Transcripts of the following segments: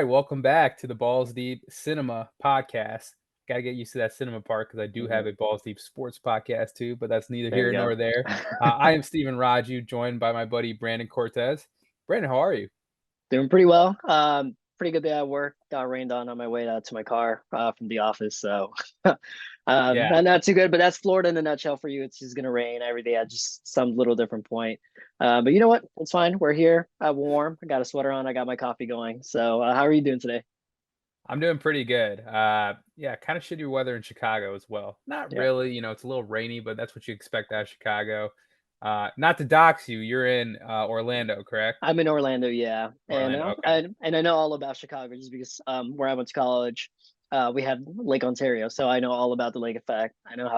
right, welcome back to the Balls Deep Cinema podcast. Got to get used to that cinema part because I do have Mhm. a Balls Deep sports podcast too, but that's neither There here you nor go. there. I am Stephen Raju, joined by my buddy Brandon Cortez. Brandon, how are you? Doing pretty well. Pretty good day at work. Got rained on my way to my car from the office. So Yeah, not too good, but that's Florida in a nutshell for you. It's just gonna rain every day at just some little different point. But you know what? It's fine. We're here. Warm. I got a sweater on. I got my coffee going. So how are you doing today? I'm doing pretty good. Yeah, kind of shitty weather in Chicago as well. Not Yeah. really, it's a little rainy, but that's what you expect out of Chicago. Not to dox you, you're in Orlando, correct? I'm in Orlando, yeah, and Orlando, okay. I know all about Chicago just because where I went to college, we have Lake Ontario, so I know all about the lake effect. I know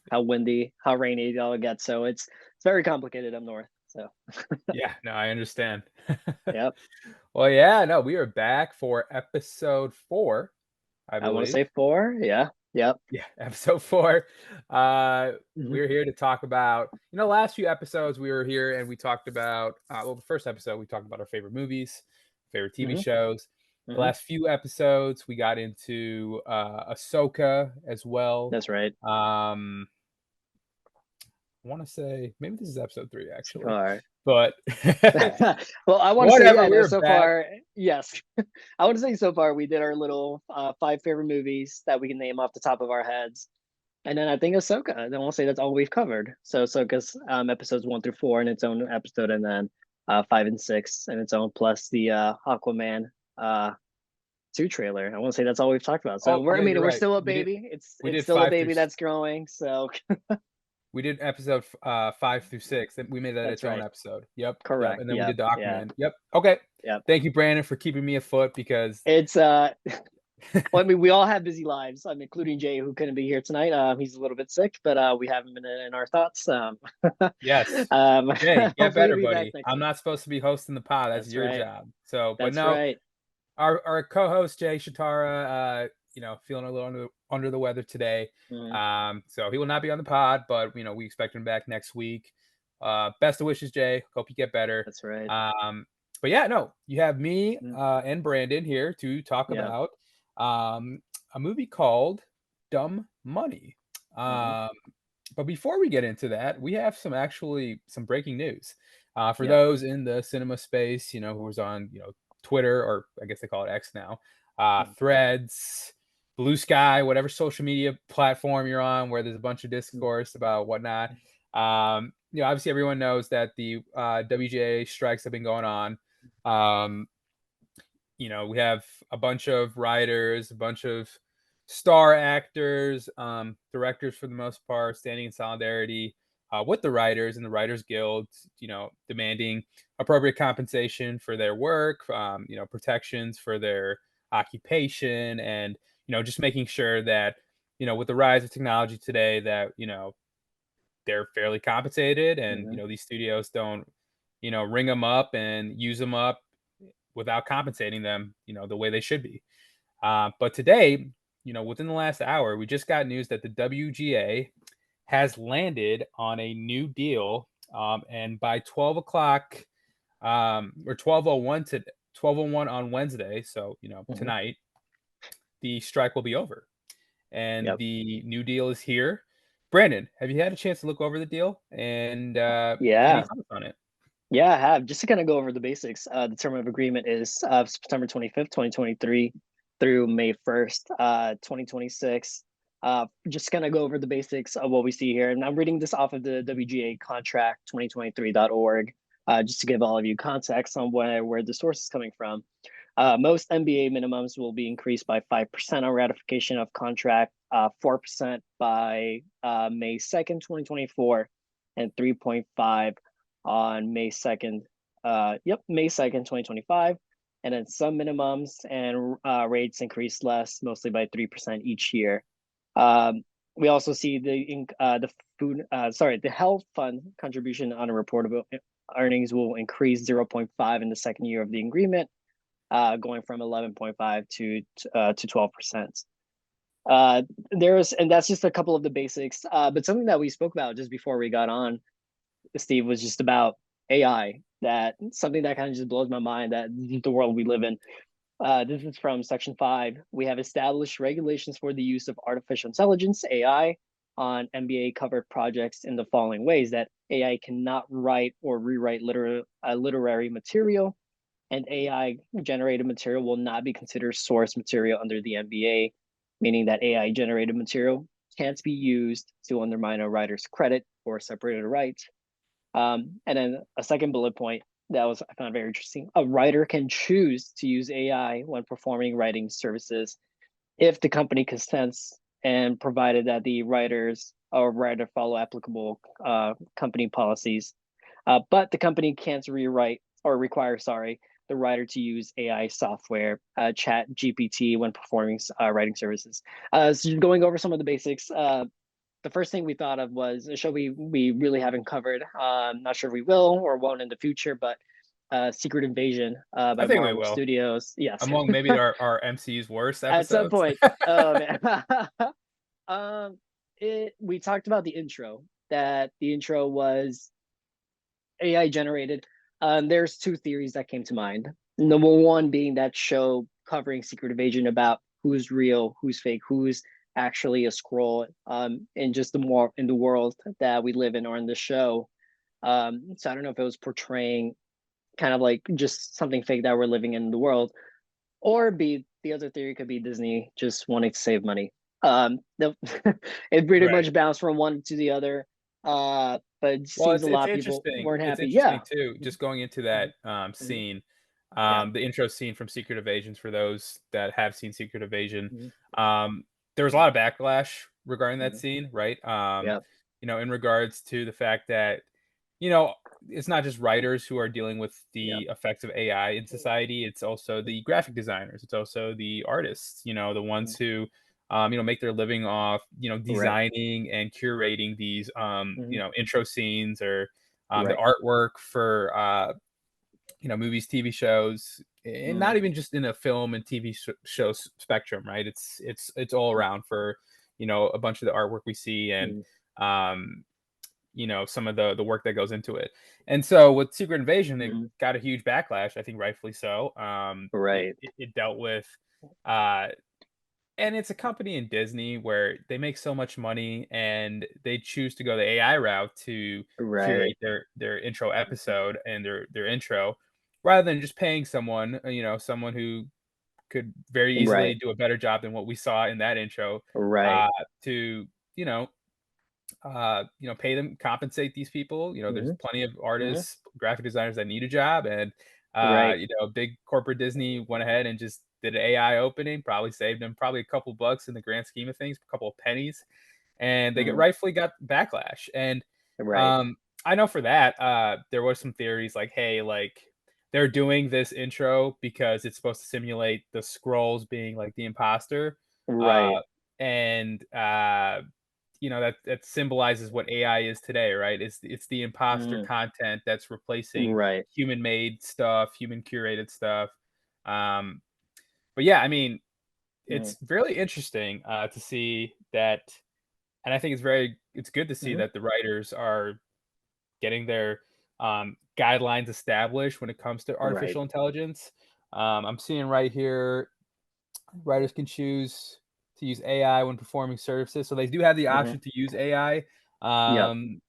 how windy, how rainy it all gets. So it's very complicated up north. So Yeah, no, I understand. yep, Well, yeah, no, we are back for episode 4, I I want to believe. say four. Yeah, yep. Yeah, episode 4. Hmm. We're here to talk about, last few episodes we were here and we talked about, well, the first episode we talked about our favorite movies, favorite TV Hmm. shows. The Hmm. last few episodes we got into Ahsoka as well. That's right. I want to say maybe this is episode 3 actually, All right. but Well, I want to say, whatever. yeah, no, We're so back. far, yes. I want to say so far we did our little five favorite movies that we can name off the top of our heads. And then I think Ahsoka. And then we'll say that's all we've covered. So Ahsoka's episodes 1 through 4 in its own episode, and then 5 and 6 in its own, plus the Aquaman uh 2 trailer. I want to say that's all we've talked about. So Oh, we're I yeah, mean you're we're right. still a We did baby. It's we it's did still a 5 through baby that's growing. So We did episode 5 through 6, and we made that that's its own right. episode. Yep, yep, Correct. and then we Yep. did the Yeah. Aquaman. Yep. Okay. Yep. Thank you, Brandon, for keeping me afoot because It's well, I mean, we all have busy lives. I'm including Jay, who couldn't be here tonight. He's a little bit sick, but we have him in our thoughts. yes. Um, Jay, get hopefully, he'll better, be back buddy. next I'm week. not supposed to be hosting the pod. That's That's your right. job. So, but That's no, right. our co-host Jay Shatara, feeling a little under the weather today. Mhm. So he will not be on the pod, but we expect him back next week. Best of wishes, Jay. Hope you get better. That's right. Um, but yeah, no, you have me Mhm. and Brandon here to talk Yeah. about um, a movie called Dumb Money. Hmm. Um, but before we get into that, we have some breaking news. For Yep. those in the cinema space, who's on Twitter, or I guess they call it X now, Mhm. Threads, Blue Sky, whatever social media platform you're on, where there's a bunch of Mhm. discourse about whatnot. Obviously everyone knows that the WGA strikes have been going on. Um, we have a bunch of writers, a bunch of star actors, directors for the most part, standing in solidarity with the writers and the Writers Guild, demanding appropriate compensation for their work, protections for their occupation, and, just making sure that, with the rise of technology today, that, they're fairly compensated and, Mhm. these studios don't, ring them up and use them up without compensating them, the way they should be. But today, within the last hour, we just got news that the WGA has landed on a new deal, and by 12 o'clock, or 12:01 on Wednesday, so Mhm. tonight, the strike will be over, and Yep. the new deal is here. Brandon, have you had a chance to look over the deal and any Yeah. thoughts on it? Yeah, I have. Just to kind of go over the basics, the term of agreement is September 25th, 2023 through May 1st, 2026. Just kind of go over the basics of what we see here. And I'm reading this off of the WGA contract 2023.org, just to give all of you context on where the source is coming from. Most NBA minimums will be increased by 5% on ratification of contract, 4% by May 2nd, 2024, and 3.5 on May 2nd. May 2nd, 2025. And then some minimums and rates increase less, mostly by 3% each year. Um, we also see the health fund contribution on a reportable earnings will increase 0.5 in the second year of the agreement, going from 11.5 to 12%. And that's just a couple of the basics. But something that we spoke about just before we got on, Steve, was just about AI. That something that kind of just blows my mind, that the world we live in. This is from section 5. We have established regulations for the use of artificial intelligence, AI, on MBA covered projects in the following ways: that AI cannot write or rewrite literary material, and AI generated material will not be considered source material under the MBA, meaning that AI generated material can't be used to undermine a writer's credit or separated rights. And then a second bullet point that was I found very interesting: a writer can choose to use AI when performing writing services if the company consents and provided that the writers or writer follow applicable company policies. But the company can't rewrite or require, sorry, the writer to use AI software, Chat GPT, when performing writing services. So going over some of the basics, the first thing we thought of was a show we really haven't covered. Not sure if we will or won't in the future, but Secret Invasion I by think we Marvel will. Studios. Yes, Among maybe our MCU's worst at some episodes. point. Oh man. We talked about the intro. That the intro was AI generated. There's two theories that came to mind. Number one being that show covering Secret Invasion about who's real, who's fake, who's actually a scroll, in just the more in the world that we live in or in the show. So I don't know if it was portraying kind of like just something fake that we're living in the world, or B, the other theory could be Disney just wanting to save money. It pretty Right. much bounced from one to the other. But it Well, seems a it's lot of people interesting. weren't It's happy. interesting Yeah. too, just going into that, Mhm. scene, Yeah. the intro scene from Secret Invasions for those that have seen Secret Invasion. Mhm. There was a lot of backlash regarding that Mhm. scene, right? Yeah. In regards to the fact that, you know, it's not just writers who are dealing with Yeah. the effects of AI in society, it's also the graphic designers, it's also the artists, the ones who make their living off, Right. designing and curating these, Mhm. intro scenes or the Right. artwork for, movies, TV shows, and not Mhm. even just in a film and TV show spectrum, right? It's all around for, a bunch of the artwork we see and, Mhm. um, some of the work that goes into it. And so with Secret Invasion, it Mhm. got a huge backlash, I think rightfully so. Right. It dealt with uh and it's a company in Disney where they make so much money and they choose to go the AI route to Right. curate their intro episode and their intro rather than just paying someone, someone who could very easily Right. do a better job than what we saw in that intro, Right. uh, to, you know, pay them, compensate these people. There's Mhm. plenty of Mhm. artists, graphic designers that need a job, and Right. big corporate Disney went ahead and just did an AI opening, probably saved them probably a couple bucks in the grand scheme of things, a couple of pennies, and they Mhm. rightfully got backlash. And Right. um, I know for that, there was some theories like, hey, like they're doing this intro because it's supposed to simulate the scrolls being like the imposter, uh, Right. and that symbolizes what AI is today, right? It's the imposter Mhm. content that's replacing Right. human made stuff, human curated stuff. Um, but yeah, I mean, Mhm. it's really interesting to see that, and I think it's good to see Mhm. that the writers are getting their guidelines established when it comes to Right. artificial intelligence. I'm seeing right here, writers can choose to use AI when performing services, so they do have the Mhm. option to use AI. Yep. Um,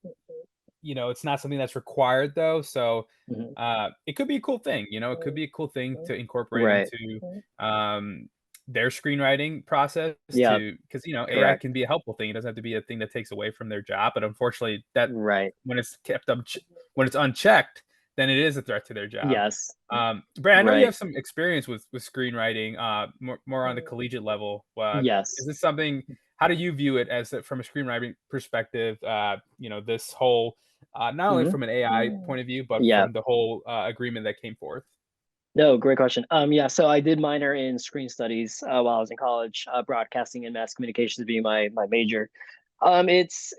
it's not something that's required though, so Mhm. it could be a cool thing. It could be a cool thing to incorporate Right. into their screenwriting process Yep. to because AI Correct. can be a helpful thing. It doesn't have to be a thing that takes away from their job, but unfortunately, that Right. when it's kept up, when it's unchecked, then it is a threat to their job. Yes. Brad, I know you Right. have some experience with screenwriting, more on the collegiate level. Is Yes. this something? How do you view it as from a screenwriting perspective? This whole not only Mhm. from an AI point of view, but Yeah. from the whole agreement that came forth. No, great question. Yeah, so I did minor in screen studies while I was in college, broadcasting and mass communications being my major. It's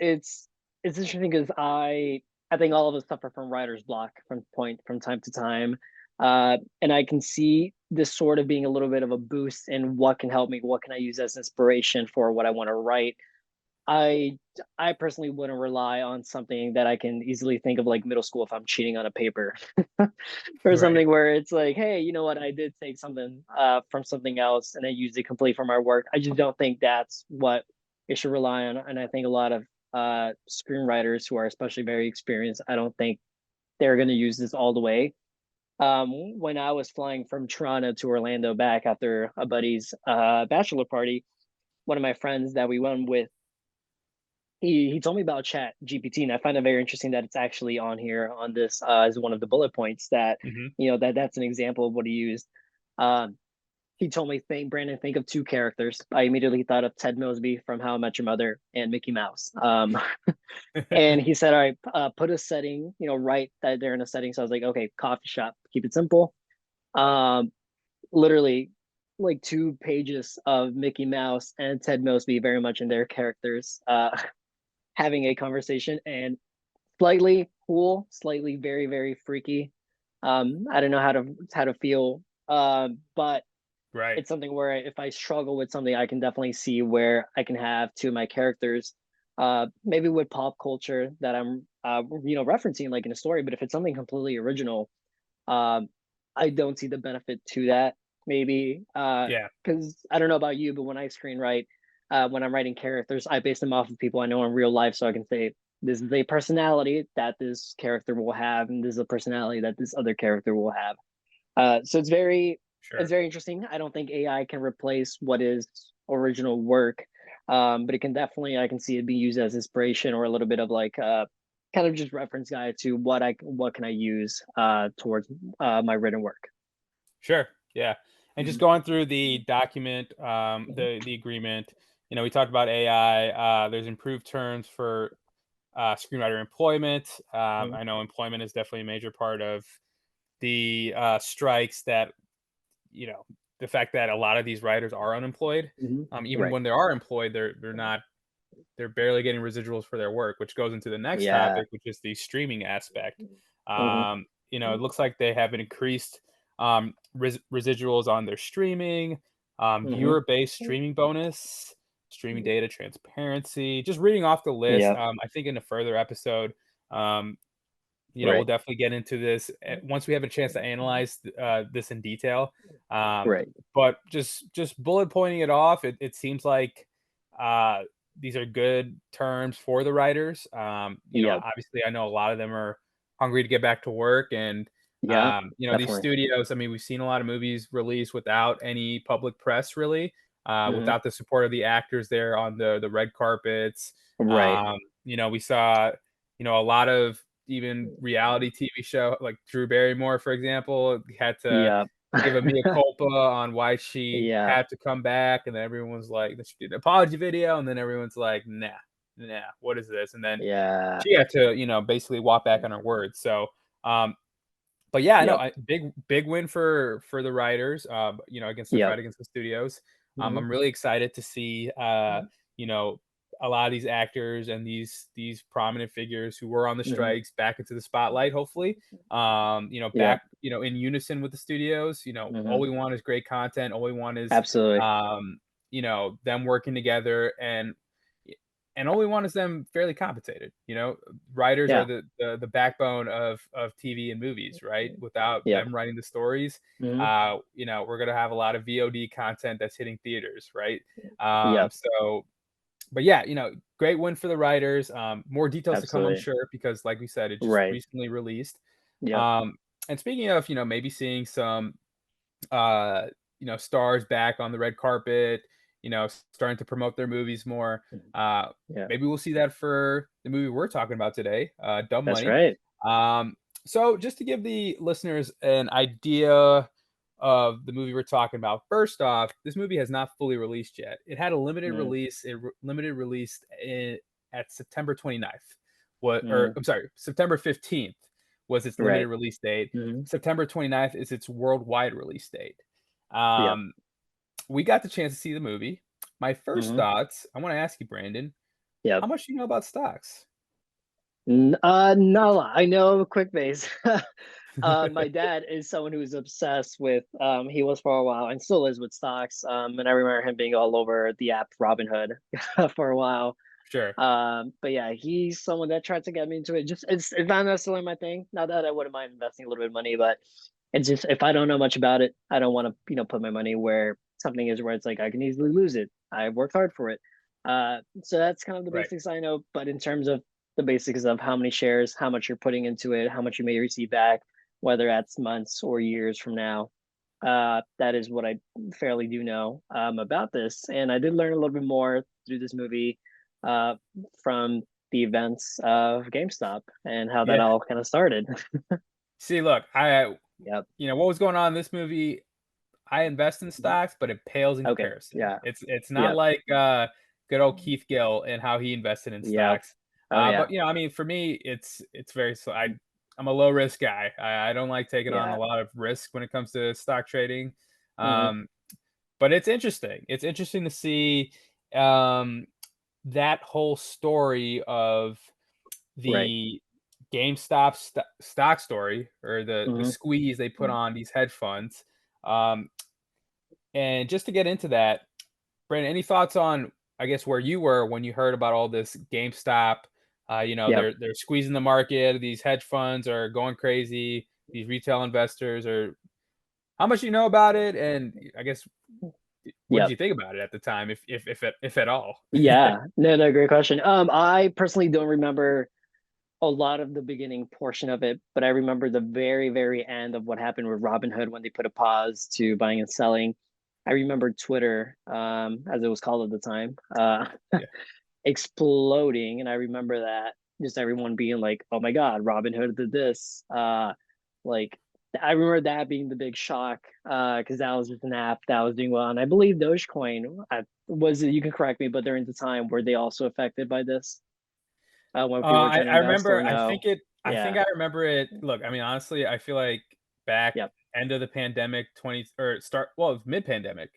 interesting because I think all of us suffer from writer's block from time to time, and I can see this sort of being a little bit of a boost in what can help me, what can I use as inspiration for what I want to write. I I personally wouldn't rely on something that I can easily think of like middle school if I'm cheating on a paper or Right. something where it's like, hey, you know what? I did take something from something else and I used it complete for my work. I just don't think that's what it should rely on. And I think a lot of screenwriters who are especially very experienced, I don't think they're going to use this all the way. When I was flying from Toronto to Orlando back after a buddy's bachelor party, one of my friends that we went with, he told me about Chat GPT, and I find it very interesting that it's actually on here on this as one of the bullet points that Hmm. that's an example of what he used. Um, he told me, think Brandon, think of two characters. I immediately thought of Ted Mosby from How I Met Your Mother and Mickey Mouse. And he said, all right, put a setting, right that they're in a setting. So I was like, okay, coffee shop, keep it simple. Um, Literally like 2 pages of Mickey Mouse and Ted Mosby very much in their characters having a conversation, and slightly cool, slightly very, very freaky. I don't know how to feel. But Right. it's something where if I struggle with something, I can definitely see where I can have two of my characters, maybe with pop culture that I'm referencing like in a story. But if it's something completely original, um, I don't see the benefit to that. Maybe Yeah. because I don't know about you, but when I screenwrite, when I'm writing characters, I base them off of people I know in real life, so I can say this is a personality that this character will have, and this is a personality that this other character will have. So it's Sure. very interesting. I don't think AI can replace what is original work, but it can definitely, I can see it be used as inspiration or a little bit of like kind of just reference guide to what can I use towards my written work. Sure. Yeah. And just Mhm, going through the document, mhm, the agreement, we talked about AI. There's improved terms for screenwriter employment. mhm, I know employment is definitely a major part of the strikes that, you know, the fact that a lot of these writers are unemployed. mhm. Even Right. when they are employed, they're not, they're barely getting residuals for their work, which goes into the next Yeah. topic, which is the streaming aspect. Mhm, It looks like they have increased residuals on their streaming, mhm. viewer-based streaming bonus, streaming data transparency. Just reading off the list, Yeah. I think in a further episode, um, we'll Right. definitely get into this once we have a chance to analyze this in detail. Um, Right. but just bullet pointing it off, it seems like uh, these are good terms for the writers. Yep. Obviously, I know a lot of them are hungry to get back to work, and Yeah. these Definitely. studios. I mean, we've seen a lot of movies released without any public press, really, Mhm. without the support of the actors there on the red carpets. Right. Um, we saw a lot of even reality TV show, like Drew Barrymore, for example, had to Yep. give a mea culpa on why she Yeah. had to come back, and then everyone's like, "She did an apology video," and then everyone's like, "Nah, nah, what is this?" And then Yeah. she had to, basically walk back on her words. So, um, but yeah, I know, Yep. big win for the writers, against the Yep. fight against the studios. Mhm. I'm really excited to see, you know, a lot of these actors and these prominent figures who were on the Mhm. strikes back into the spotlight, hopefully. Yep. Back, in unison with the studios. All Mhm. we want is great content. All we want is, Absolutely. them working together, and all we want is them fairly compensated. Writers are Yeah. the backbone of TV and movies, right? Without Yep. them writing the stories, Mhm. we're gonna have a lot of VOD content that's hitting theaters, right? Yep. So, but yeah, great win for the writers. More details to come, I'm Absolutely. sure, because like we said, it just Right. recently released. Yep. Um, and speaking of, maybe seeing some stars back on the red carpet, starting to promote their movies more. Mhm. Uh, Yeah. Maybe we'll see that for the movie we're talking about today, Dumb That's Money. right. Um, so just to give the listeners an idea of the movie we're talking about, first off, this movie has not fully released yet. It had a limited Mm. release. Limited release at September 29th. What, or Mhm. I'm sorry, September 15th was its limited Right. release date. Mhm. September 29th is its worldwide release date. Yep. Um, we got the chance to see the movie. My first Mhm. thoughts, I want to ask you, Brandon, how Yep. much do you know about stocks? Not a lot. I know QuickBase. My dad is someone who's obsessed with. He was for a while and still is with stocks. And I remember him being all over the app Robinhood for a while. Sure. But yeah, he's someone that tried to get me into it. Just it's not necessarily my thing. Not that I wouldn't mind investing a little bit of money, but it's just if I don't know much about it, I don't want to put my money where something is where it's like I can easily lose it. I worked hard for it. So that's kind of the Right. basics I know. But in terms of the basics of how many shares, how much you're putting into it, how much you may receive back, whether that's months or years from now, that is what I fairly do know about this. And I did learn a little bit more through this movie uh, from the events of GameStop and how that Yeah. all kind of started. See, look, I Yep. what was going on in this movie, I invest in stocks, but it pales in Okay. comparison. Yeah. It's not Yep. like, good old Keith Gill and how he invested in Yep. stocks. Oh yeah. But, I mean, for me, it's very so I'm a low risk guy. I don't like taking on a Yeah. lot of risk when it comes to stock trading. Hmm. Um, but it's interesting. It's interesting to see, um, that whole story of Right. the GameStop stock story or the Hmm. squeeze they put on these hedge funds. Um, and just to get into that, Brandon, any thoughts on, I guess, where you were when you heard about all this GameStop? Yep. They're squeezing the market. These hedge funds are going crazy. These retail investors are. How much you know about it? And I guess, what did Yep. you think about it at the time, if at all? Yeah. No, no, great question. I personally don't remember a lot of the beginning portion of it, but I remember the very, very end of what happened with Robinhood when they put a pause to buying and selling. I remember Twitter, as it was called at the time, Yeah. exploding, and I remember that just everyone being like, "Oh my God, Robinhood did this!" Like I remember that being the big shock, because that was just an app that was doing well, and I believe Dogecoin was. You can correct me, but during the time were they also affected by this? When people were trying to I invest, or remember. no? I think Yeah. I remember it. Look, I mean, honestly, I feel like back Yep. end of the pandemic, 20 or start. Well, it was mid pandemic,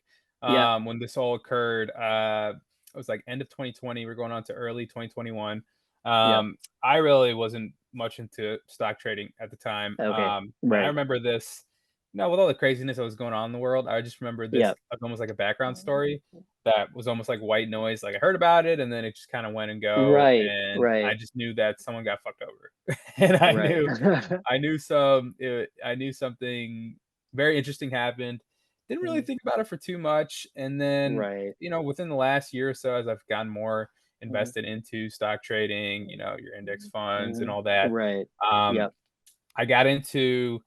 Yep. when this all occurred. It was like end of 2020. We're going on to early 2021. Yep. I really wasn't much into stock trading at the time. Okay. And I Right. remember this. With all the craziness that was going on in the world, I just remember this Yep. as almost like a background story that was almost like white noise. Like I heard about it, and then it just kind of went and go, Right. and I Right. just knew that someone got fucked over, and Right. I knew something very interesting happened. Didn't really think about it for too much, and then Right. within the last year or so, as I've gotten more Mhm. invested into stock trading, your index funds and Mhm. all that, Right. um, Yep. I got into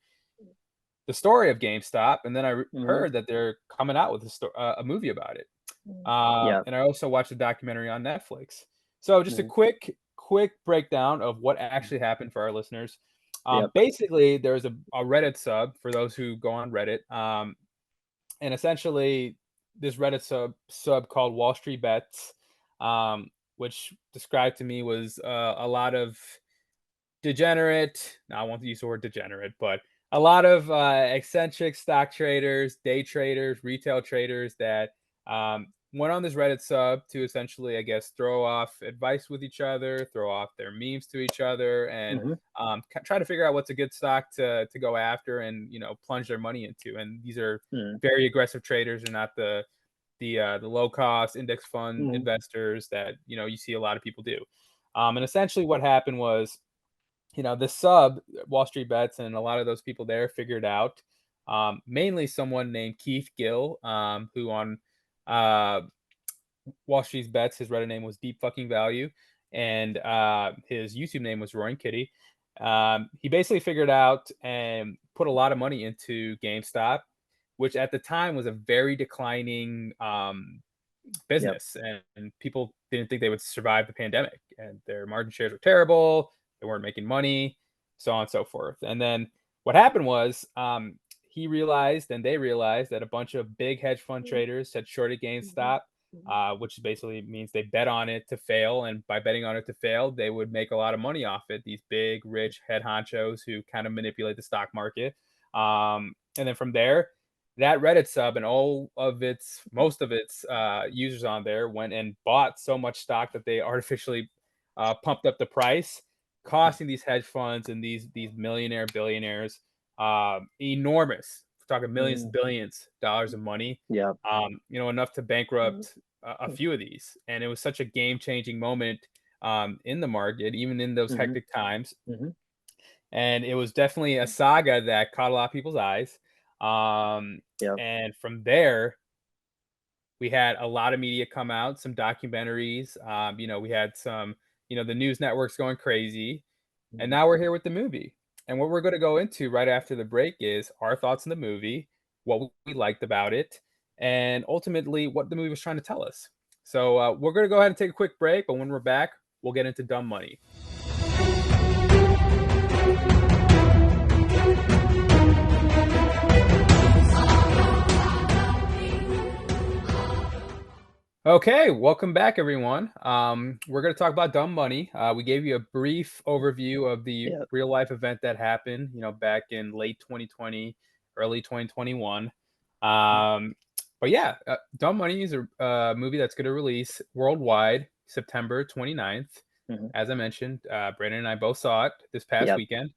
the story of GameStop, and then Mhm. heard that they're coming out with a movie about it. Yep. And I also watched a documentary on Netflix. So just a Mhm. quick breakdown of what actually happened for our listeners. Yep. Basically, there's a Reddit sub for those who go on Reddit, and essentially this Reddit sub called Wall Street Bets, which described to me was a lot of degenerate. Now, I won't use the word degenerate, but a lot of eccentric stock traders, day traders, retail traders that went on this Reddit sub to essentially, I guess, throw off advice with each other, throw off their memes to each other, and Mhm. try to figure out what's a good stock to go after and plunge their money into. And these are Mhm. very aggressive traders, and not the low cost index fund Mhm. investors that you see a lot of people do. And essentially, what happened was, the sub, Wall Street Bets, and a lot of those people there figured out, mainly someone named Keith Gill, who on uh, Wall Street Bets, his Reddit name was Deep Fucking Value, and his YouTube name was Roaring Kitty. He basically figured out and put a lot of money into GameStop, which at the time was a very declining Yep. business, and people didn't think they would survive the pandemic, and their margin shares were terrible. They weren't making money, so on and so forth. And then what happened was, he realized, and they realized, that a bunch of big hedge fund traders had shorted GameStop, which basically means they bet on it to fail, and by betting on it to fail, they would make a lot of money off it. These big, rich head honchos who kind of manipulate the stock market. And then from there, that Reddit sub and most of its users on there went and bought so much stock that they artificially pumped up the price, costing these hedge funds and these millionaire billionaires enormous. We're talking millions, Mhm. billions dollars of money. Yep. Enough to bankrupt. a few of these, and it was such a game changing moment in the market, even in those Hmm. hectic times. Hmm. And it was definitely a saga that caught a lot of people's eyes. Um, Yep. and from there, we had a lot of media come out, some documentaries. We had some, the news networks going crazy, and Mhm. now we're here with the movie. And what we're going to go into right after the break is our thoughts on the movie, what we liked about it, and ultimately what the movie was trying to tell us. So we're going to go ahead and take a quick break, but when we're back, we'll get into dumb money. Okay, welcome back, everyone. We're going to talk about dumb money. We gave you a brief overview of the Yep. real life event that happened, back in late 2020, early 2021. Um, but yeah, Dumb Money is a movie that's going to release worldwide September 29th. Hmm. As I mentioned, Brandon and I both saw it this past Yep. weekend.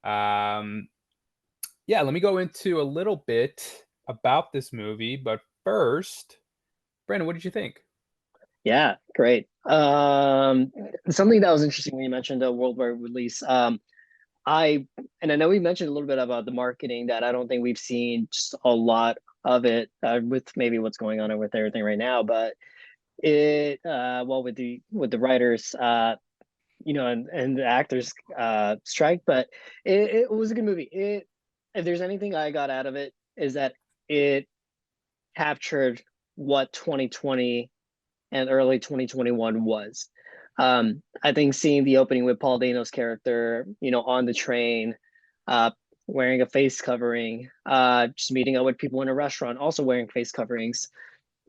Um, yeah, let me go into a little bit about this movie. But first, Brandon, what did you think? Yeah, great. Something that was interesting when you mentioned a worldwide release. I and I know we mentioned a little bit about the marketing that I don't think we've seen just a lot of it with maybe what's going on with everything right now, but it well with the writers and the actors strike, but it was a good movie. It If there's anything I got out of it is that it captured what 2020 and early 2021 was. I think seeing the opening with Paul Dano's character, on the train, uh, wearing a face covering, just meeting up with people in a restaurant, also wearing face coverings.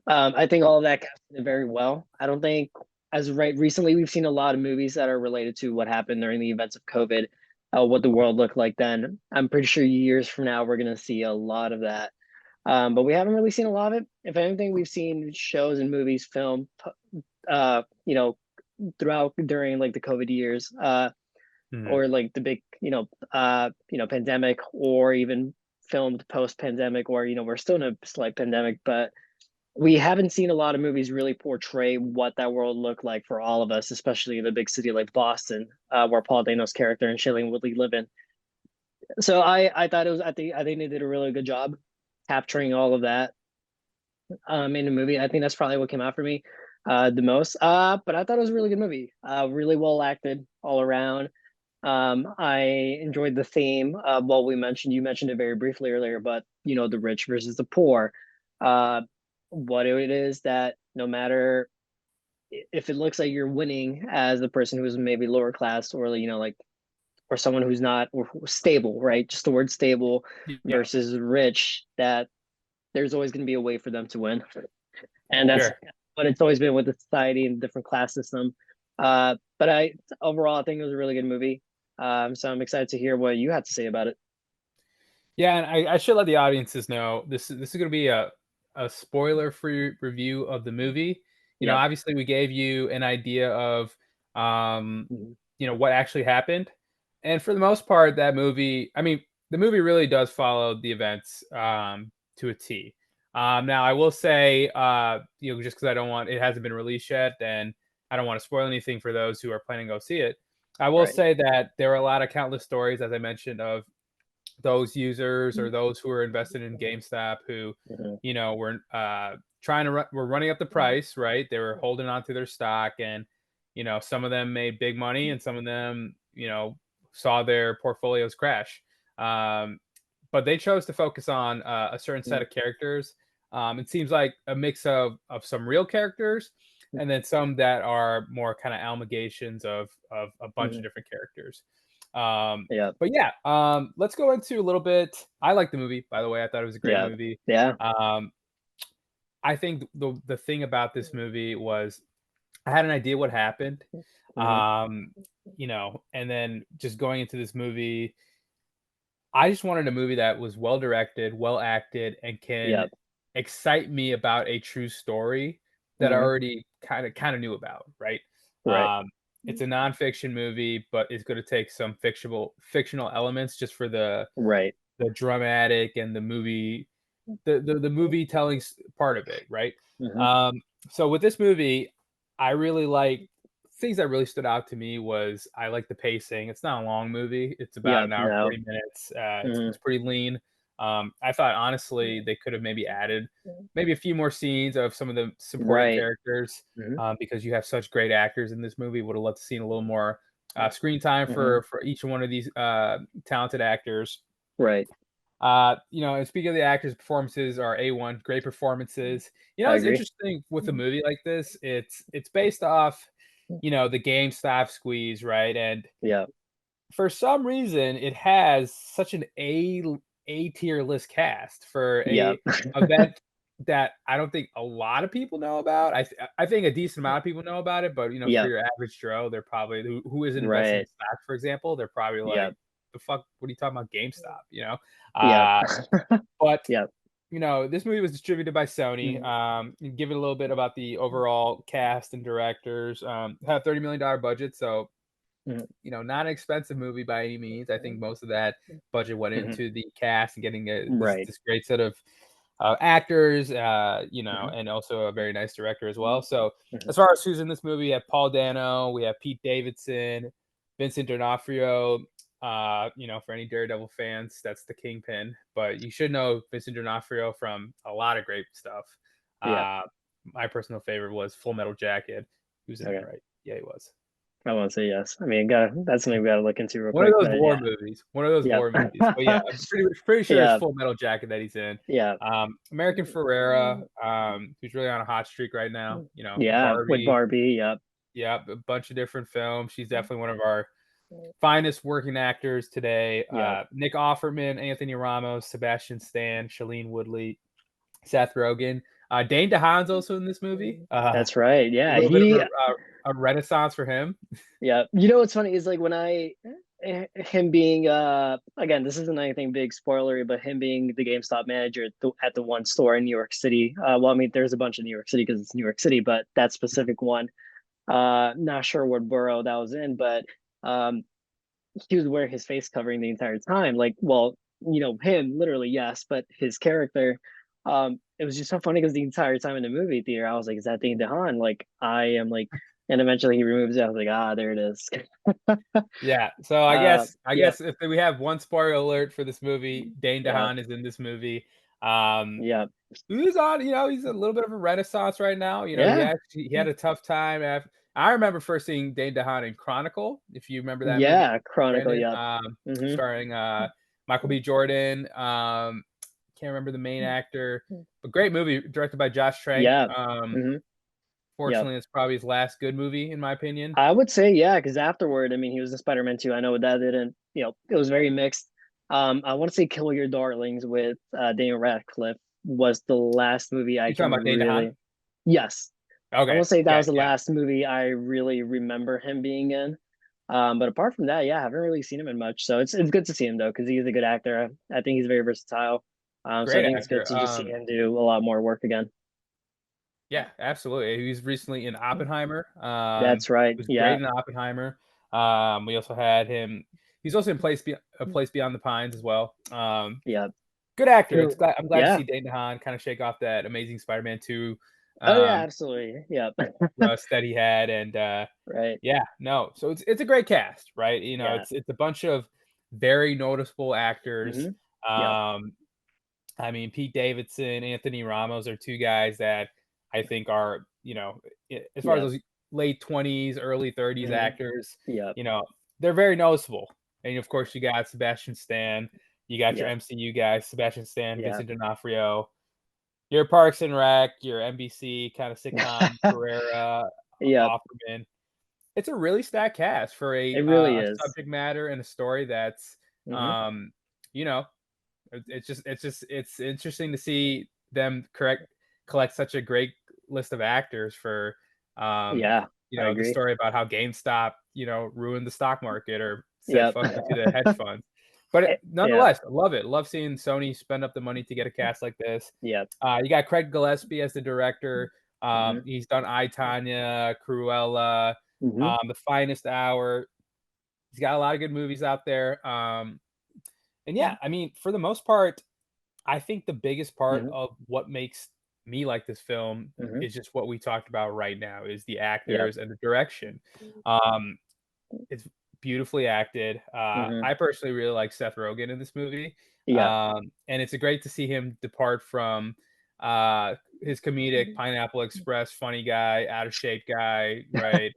I think all of that casted it very well. I don't think, as right recently, we've seen a lot of movies that are related to what happened during the events of COVID, what the world looked like then. I'm pretty sure years from now, we're going to see a lot of that. But we haven't really seen a lot of it. If anything, we've seen shows and movies filmed, uh, you know, throughout during like the COVID years, Mhm. or like the big, pandemic, or even filmed post pandemic, or we're still in a slight pandemic, but we haven't seen a lot of movies really portray what that world looked like for all of us, especially in a big city like Boston, where Paul Dano's character and Shailene Woodley live in. So I thought it was I think they did a really good job capturing all of that in the movie. I think that's probably what came out for me the most. But I thought it was a really good movie. Really well acted all around. I enjoyed the theme. Well, you mentioned it very briefly earlier, but the rich versus the poor. Uh, what it is that no matter if it looks like you're winning as the person who's maybe lower class, or like, or someone who's not, or stable, right? Just the word stable Yeah, versus rich, that there's always going to be a way for them to win. And that's sure. what it's always been with the society and the different class system. But overall, I think it was a really good movie. So I'm excited to hear what you had to say about it. Yeah, and I should let the audiences know this is going to be a spoiler free review of the movie. Yep. Obviously we gave you an idea of um, Mhm. what actually happened, and for the most part, that movie. I mean, the movie really does follow the events to a T. Now, I will say, just because I don't want it hasn't been released yet, and I don't want to spoil anything for those who are planning to go see it. I will Right. say that there are a lot of countless stories, as I mentioned, of those users or those who are invested in GameStop who, Mhm. were were running up the price, right? They were holding on to their stock, and some of them made big money, and some of them, saw their portfolios crash. Um, but they chose to focus on a certain set Mhm. of characters. It seems like a mix of some real characters, and then some that are more kind of allegations of a bunch of Mhm. different characters. Um, Yeah. but yeah, let's go into a little bit. I like the movie, by the way. I thought it was a great Yeah. movie. Yeah. Um, I think the thing about this movie was I had an idea what happened. Mhm. And then just going into this movie, I just wanted a movie that was well directed, well acted, and can Yep. excite me about a true story that I Mhm. already kind of knew about, right? Right. Um, it's a nonfiction movie, but it's going to take some fictional elements just for Right. the dramatic and the movie telling part of it, right? Mhm. Um, So with this movie, I really like things that really stood out to me was I like the pacing. It's not a long movie. It's about Yeah, an hour, no. 40 minutes. It's Mhm. pretty lean. I thought honestly they could have maybe added maybe a few more scenes of some of the supporting Right. characters Mhm. because you have such great actors in this movie. Would have loved to seen a little more screen time Mhm. for each one of these talented actors. Right. And speaking of the actors' performances are A1, great performances. I It's agree. interesting with a movie like this. It's based off, the GameStop squeeze, right? And Yeah. for some reason, it has such an A tier list cast for Yeah. a event that I don't think a lot of people know about. I think a decent amount of people know about it, but for Yeah. your average Joe, they're probably who isn't invested in Right. stocks, for example, they're probably Yeah. like, the fuck, what are you talking about GameStop? Yeah. Uh, but Yeah. this movie was distributed by Sony. Mhm. Give it a little bit about the overall cast and directors. Had a $30 million budget, so Mhm. not an expensive movie by any means. I think most of that budget went Mhm. into the cast and getting this Right. this great set of actors, Mhm. and also a very nice director as well. So Mhm. as far as who's in this movie, we have Paul Dano, we have Pete Davidson, Vincent D'Onofrio. For any Daredevil fans, that's the Kingpin. But you should know Vincent D'Onofrio from a lot of great stuff. Yeah. Uh, my personal favorite was Full Metal Jacket. He was in it, Okay. right? Yeah, he was. I won't say yes. I mean, got that's something we gotta look into real One of quick, those but war yeah. movies. One of those Yep. war movies. But yeah, I'm pretty sure it's Yeah. Full Metal Jacket that he's in. Yeah. American Ferrera, who's really on a hot streak right now. Yeah. With Barbie. Barbie. Yep. Yeah, a bunch of different films. She's definitely one of our finest working actors today. Yep. Nick Offerman, Anthony Ramos, Sebastian Stan, Shailene Woodley, Seth Rogen. Dane DeHaan's also in this movie. That's right. A Yeah. little bit of He a renaissance for him. Yeah. You know what's funny is like when him being again, this isn't anything big spoilery, but him being the GameStop manager at the one store in New York City. Well, I mean, there's a bunch in New York City because it's New York City, but that specific one, not sure what borough that was in, but um he was wearing his face covering the entire time. Like, well, him literally, yes, but his character, it was just so funny because the entire time in the movie theater, I was like, is that Dane DeHaan? Like, I am like, and eventually he removes it. I was like, ah, there it is. Yeah, so I uh, guess I yep, guess if we have one spoiler alert for this movie, Dane yep, DeHaan is in this movie. Um, yep, he's on, he's a little bit of a renaissance right now. yeah, He had a tough time. I remember first seeing Dane DeHaan in Chronicle, if you remember that movie, yeah, Chronicle, Brandon, yep, mm-hmm. starring Michael B. Jordan. Can't remember the main actor, but great movie directed by Josh Trank. Yeah, mm-hmm. Yep. Fortunately, it's probably his last good movie in my opinion. I would say yeah, because afterward, I mean, he was in Spider-Man 2. I know that didn't, it was very mixed. I want to say Kill Your Darlings with Daniel Radcliffe was the last movie I You talking can about Dane DeHaan? really. Yes, I Okay, want to say that yeah, was the yeah. last movie I really remember him being in. But apart from that, yeah, I haven't really seen him in much. So it's good to see him though, because he's a good actor. I think he's very versatile. So I Great think it's good actor. to just see him do a lot more work again. Yeah, absolutely. He was recently in Oppenheimer. That's right. He was Yeah. great in Oppenheimer. We also had him. He's also in A Place Beyond the Pines as well. Yeah. Good actor. Who? I'm glad to Yeah. see Dane DeHaan kind of shake off that Amazing Spider-Man 2 Oh yeah, um, absolutely. Yeah. rust that he had, and Right. yeah, no. So it's a great cast, right? Yeah. It's a bunch of very noticeable actors. Hmm. Yeah. Um, I mean, Pete Davidson, Anthony Ramos are two guys that I think are, as far as Yeah. those late 20s, early 30s Hmm. actors, Yeah. you know, they're very noticeable. And of course, you got Sebastian Stan, you got your Yeah. MCU guys, Sebastian Stan, Yeah. Vincent D'Onofrio, your Parks and Rec, your NBC kind of sitcom, Carrera, Yeah. Offerman. It's a really stacked cast for It really a is. subject matter and a story that's, Hmm. um, you know, it's interesting to see them collect such a great list of actors for um Yeah. I the agree. story about how GameStop ruined the stock market or said Yep. fuck you to the hedge funds. But Yeah. nonetheless, I love it. Love seeing Sony spend up the money to get a cast like this. Yeah. You got Craig Gillespie as the director. Hmm. He's done I, Tanya, Cruella, Hmm. The Finest Hour. He's got a lot of good movies out there. And yeah, I mean, for the most part, I think the biggest part Hmm. of what makes me like this film Mhm. is just what we talked about right now, is the Yep. actors and the direction. Um, it's beautifully acted. Mhm. I personally really like Seth Rogen in this movie, Yep. and it's great to see him depart from his comedic Pineapple Express funny guy, out of shape guy, right?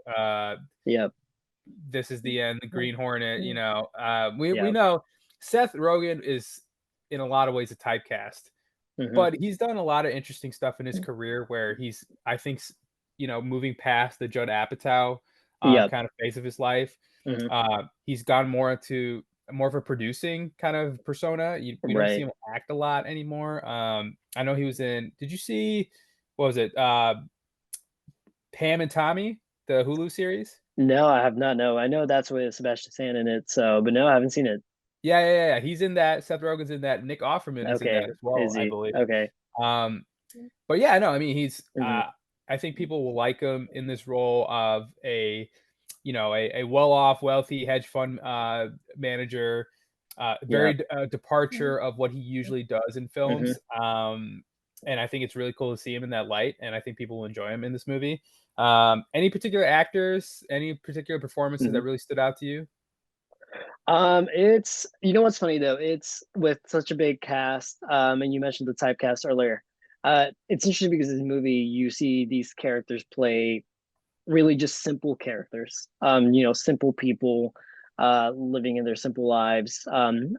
Yep. This is the end, the Green Hornet. We Yep. know Seth Rogen is in a lot of ways a typecast, Mhm. but he's done a lot of interesting stuff in his career where he's, I think, moving past the Judd Apatow Yep. kind of phase of his life. Mhm. He's gone more into more of a producing kind of persona. We don't see Right. him act a lot anymore. I know he was in. Did you see? What was it? Pam and Tommy, the Hulu series. No, I have not. No, I know that's with Sebastian Stan in it. So, but no, I haven't seen it. Yeah. He's in that. Seth Rogen's in that. Nick Offerman is in Okay. that as well, Is I he? believe. Okay. Um, But yeah, no, I mean, Mhm. I think people will like him in this role of a well-off, wealthy hedge fund manager. Very Yep. departure of what he usually does in Mhm. films. And I think it's really cool to see him in that light. And I think people will enjoy him in this movie. Any particular actors, any particular performances that Mhm. really stood out to you? It's you know what's funny though? It's with such a big cast, and you mentioned the typecast earlier. It's interesting because in this movie you see these characters play really just simple characters. Simple people living in their simple lives.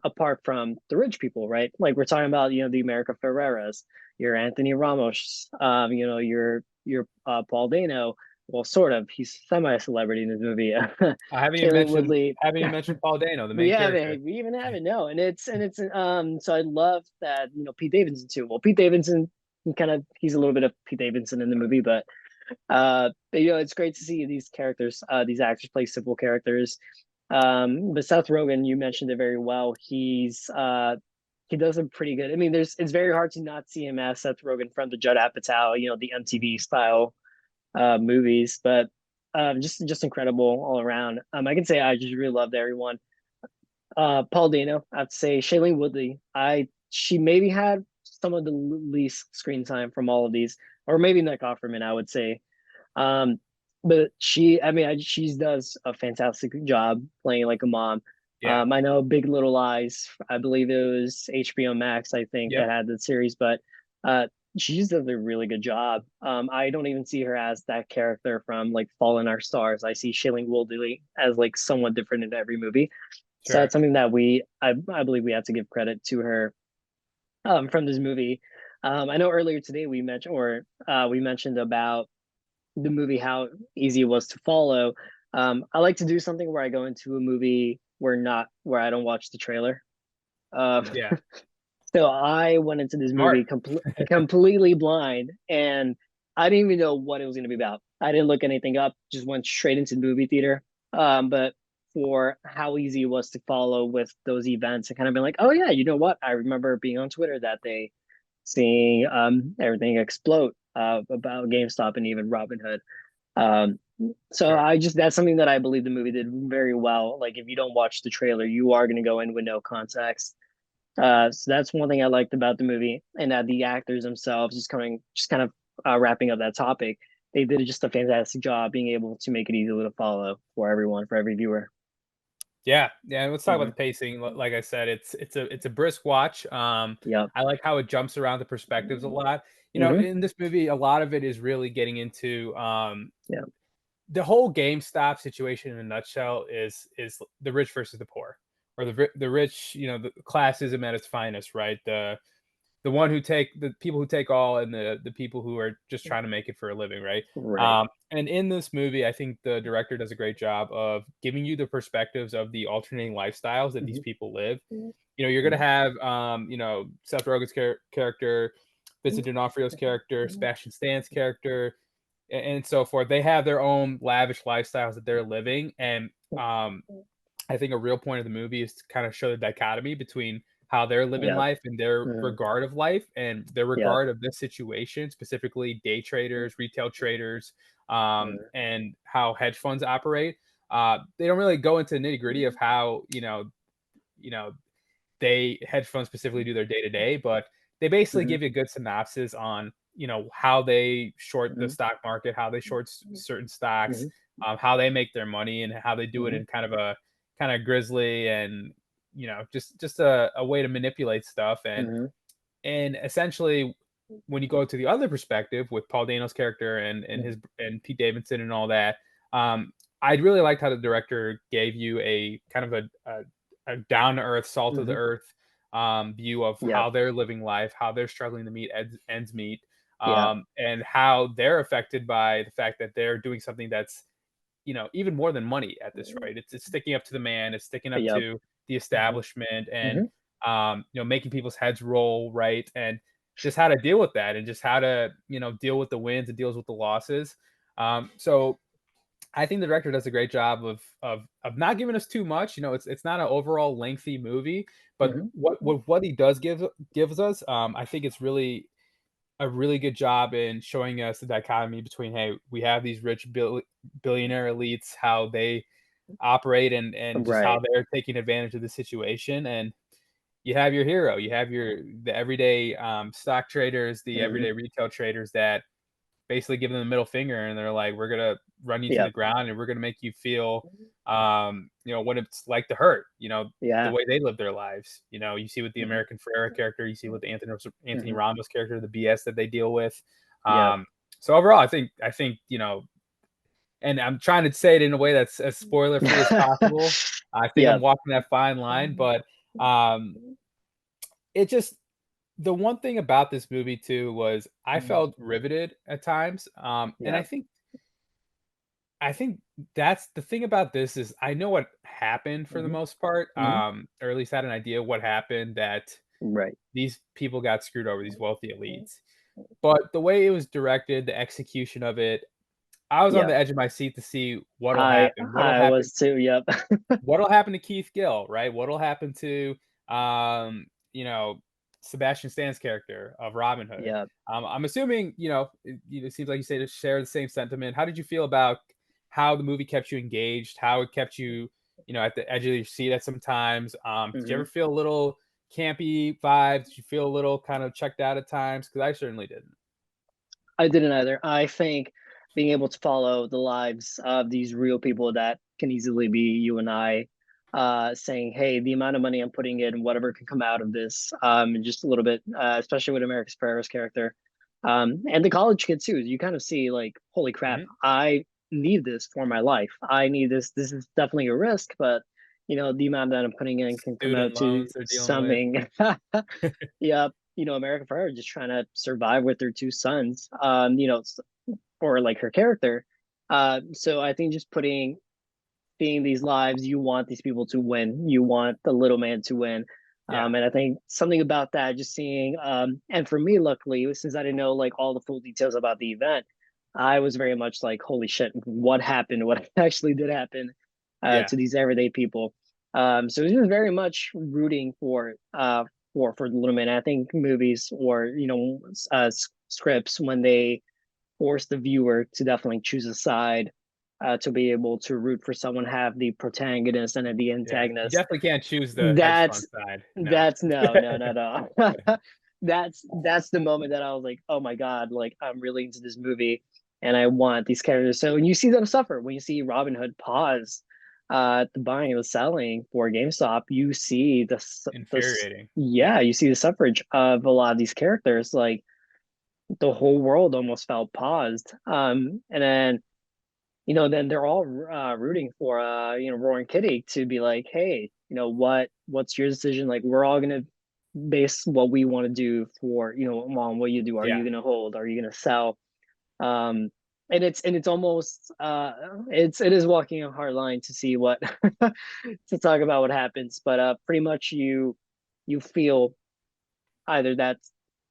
Apart from the rich people, right? Like we're talking about, the America Ferreras, your Anthony Ramos, your Paul Dano. Well, sort of. He's semi-celebrity in this movie. I haven't even Shailene mentioned Woodley. haven't even mentioned Paul Dano, the We main character. haven't. We even haven't. No, so I love that Pete Davidson too. Well, Pete Davidson, he's a little bit of Pete Davidson in the movie, but it's great to see these characters, these actors play simple characters. But Seth Rogen, you mentioned it very well. He does a pretty good. I mean, it's very hard to not see him as Seth Rogen from the Judd Apatow, the MTV style movies, but just incredible all around. I can say I just really loved everyone. Paul Dano, I'd say Shailene Woodley. She maybe had some of the least screen time from all of these, or maybe Nick Offerman, I would say. Um, but she does a fantastic job playing like a mom. Yeah. I know Big Little Lies. I believe it was HBO Max. I think Yep. that had the series, but uh, she just does a really good job. I don't even see her as that character from like Fall in Our Stars. I see Shailene Woodley as like somewhat different in every movie. So Sure. that's something that I believe we have to give credit to her from this movie. I know earlier today we mentioned about the movie how easy it was to follow. I like to do something where I go into a movie where I don't watch the trailer. Um, Yeah. so I went into this Smart. movie completely blind, and I didn't even know what it was going to be about. I didn't look anything up; just went straight into the movie theater. But for how easy it was to follow with those events, and kind of been like, oh yeah, you know what? I remember being on Twitter that day, seeing everything explode about GameStop and even Robinhood. Um, so Sure. I just that's something that I believe the movie did very well. Like if you don't watch the trailer, you are going to go in with no context. So that's one thing I liked about the movie, and that the actors themselves, just kind of wrapping up that topic, they did just a fantastic job being able to make it easy to follow for everyone, for every viewer. Yeah, and let's talk about Hmm. the pacing. Like I said, it's a brisk watch. Yep. I like how it jumps around the perspectives a lot. Hmm. In this movie, a lot of it is really getting into Yeah. the whole GameStop situation in a nutshell is the rich versus the poor, or the rich, the classism at its finest, right? The people who take all, and the people who are just trying to make it for a living, right? Right. And in this movie, I think the director does a great job of giving you the perspectives of the alternating lifestyles that these Hmm. people live. You're gonna have Seth Rogen's character, Vincent D'Onofrio's character, Sebastian Stan's character, and so forth. They have their own lavish lifestyles that they're living, and I think a real point of the movie is to kind of show the dichotomy between how they're living Yep. life and their Hmm. regard of life, and their Yep. regard of this situation, specifically day traders, retail traders, Hmm. and how hedge funds operate. They don't really go into the nitty gritty of how you know they hedge funds specifically do their day to day, but they basically Hmm. give you a good synopsis on how they short the Mhm. stock market, how they short certain stocks, Mhm. how they make their money, and how they do it Mhm. in kind of grisly and just a way to manipulate stuff. Mhm. And essentially, when you go to the other perspective with Paul Dano's character Mhm. and Pete Davidson and all that, um, I really liked how the director gave you a kind of a down to earth, salt of the Mhm. earth view of Yep. how they're living life, how they're struggling to meet ends meet, Yep. and how they're affected by the fact that they're doing something that's even more than money at this right. It's sticking up to the man, it's sticking up Yep. to the Mhm. establishment, and Mhm. making people's heads roll right, and just how to deal with that, and just how to deal with the wins and deals with the losses. So I think the director does a great job of not giving us too much. It's not an overall lengthy movie, but Mhm. what he does gives us, I think it's really a really good job in showing us the dichotomy between, hey, we have these rich billionaire elites, how they operate, and just how Right. they're taking advantage of the situation, and you have your hero, you have the everyday stock traders, the Mhm. everyday retail traders that basically give them the middle finger, and they're like, we're gonna run you to the Yep. ground, and we're gonna make you feel what it's like to hurt, the Yeah. way they live their lives. You see with the Mhm. American Ferrera character, you see with the Anthony Mhm. Ramos character, the BS that they deal with. Yep. um so overall, I think and I'm trying to say it in a way that's as spoiler free as possible. I think I'm Yep. walking that fine line, but um it just the one thing about this movie too was I felt riveted at times, and Yep. I think that's the thing about this is I know what happened for the Mhm. most part, Mhm. or at least had an idea what happened, that Right. these people got screwed over, these wealthy elites. But the way it was directed, the execution of it, I was on the Yep. edge of my seat to see what'll I happen. What'll I happen was too. Yep. what'll happen to Keith Gill, right? What'll happen to um, you know, Sebastian Stan's character of Robin Hood? Yep. I'm assuming, it seems like you say to share the same sentiment. How did you feel about how the movie kept you engaged, how it kept you, at the edge of your seat at some times? Did you ever Mhm. feel a little campy vibes? Did you feel a little kind of checked out at times? Because I certainly didn't. I didn't either. I think being able to follow the lives of these real people that can easily be you and I, saying, "Hey, the amount of money I'm putting in, whatever can come out of this, just a little bit," especially with America's Ferrera's character, and the college kid too. You kind of see like, "Holy crap! Mhm. I need this for my life. I need this. This is definitely a risk, but." The amount that I'm putting in can come Student out to loans they're dealing with. something. Yep. America Ferrera just trying to survive with their two sons. Or like her character. So I think just seeing these lives, you want these people to win. You want the little man to win. Yeah. And I think something about that, just seeing, and for me, luckily, since I didn't know like all the full details about the event, I was very much like, holy shit, what happened? What actually did happen Yeah. to these everyday people? So it was just very much rooting for the little man. I think movies or scripts, when they force the viewer to definitely choose a side, to be able to root for someone, have the protagonist and the Yeah. You antagonist. definitely can't choose the hedge fund That's side. No. that's no, no, no, no. That's the moment that I was like, oh my god, like I'm really into this movie and I want these characters. So when you see them suffer, when you see Robin Hood pause the buying and the selling for GameStop, you see Infuriating. yeah, Yeah. you see the suffrage of a lot of these characters. Like the whole world almost felt paused. And then then they're all rooting for Roaring Kitty to be like, hey, what's your decision? Like we're all gonna base what we want to do for mom. What you do? Are Yeah. you gonna hold? Are you gonna sell? Um, and it's almost it is walking a hard line to see what to talk about what happens, but pretty much you feel either that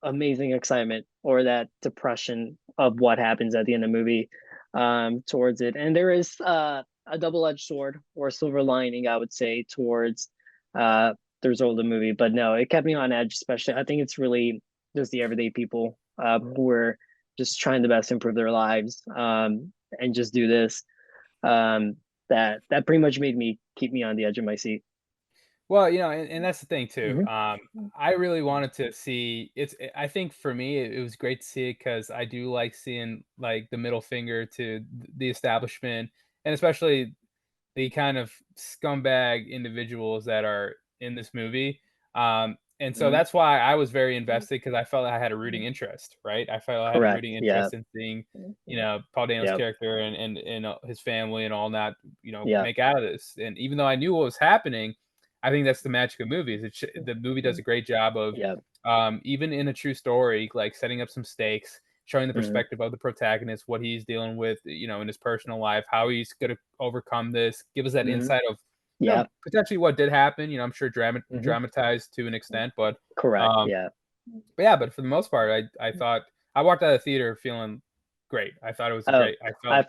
amazing excitement or that depression of what happens at the end of the movie towards it. And there is a double-edged sword or a silver lining, I would say, towards uh, the result of the movie. But no, it kept me on edge, especially. I think it's really just the everyday people who are just trying the best to improve their lives and just do this. That pretty much made me keep me on the edge of my seat. Well, and that's the thing too. Hmm. I really wanted to see I think for me, it was great to see it because I do like seeing, like, the middle finger to the establishment, and especially the kind of scumbag individuals that are in this movie. And so Hmm. that's why I was very invested because I felt I had a rooting interest, right? I felt I had a Correct. rooting Yeah. interest in seeing, Paul Dano's Yep. character and his family and all that, Yep. make out of this. And even though I knew what was happening, I think that's the magic of movies. The movie does a great job of, Yep. even in a true story, like setting up some stakes, showing the Hmm. perspective of the protagonist, what he's dealing with, in his personal life, how he's gonna overcome this, give us that Hmm. insight of, Yep. potentially what did happen. I'm sure Hmm. dramatized to an extent, Correct. um, Yeah. yeah, but for the most part, I thought I walked out of the theater feeling great. Oh, I I felt it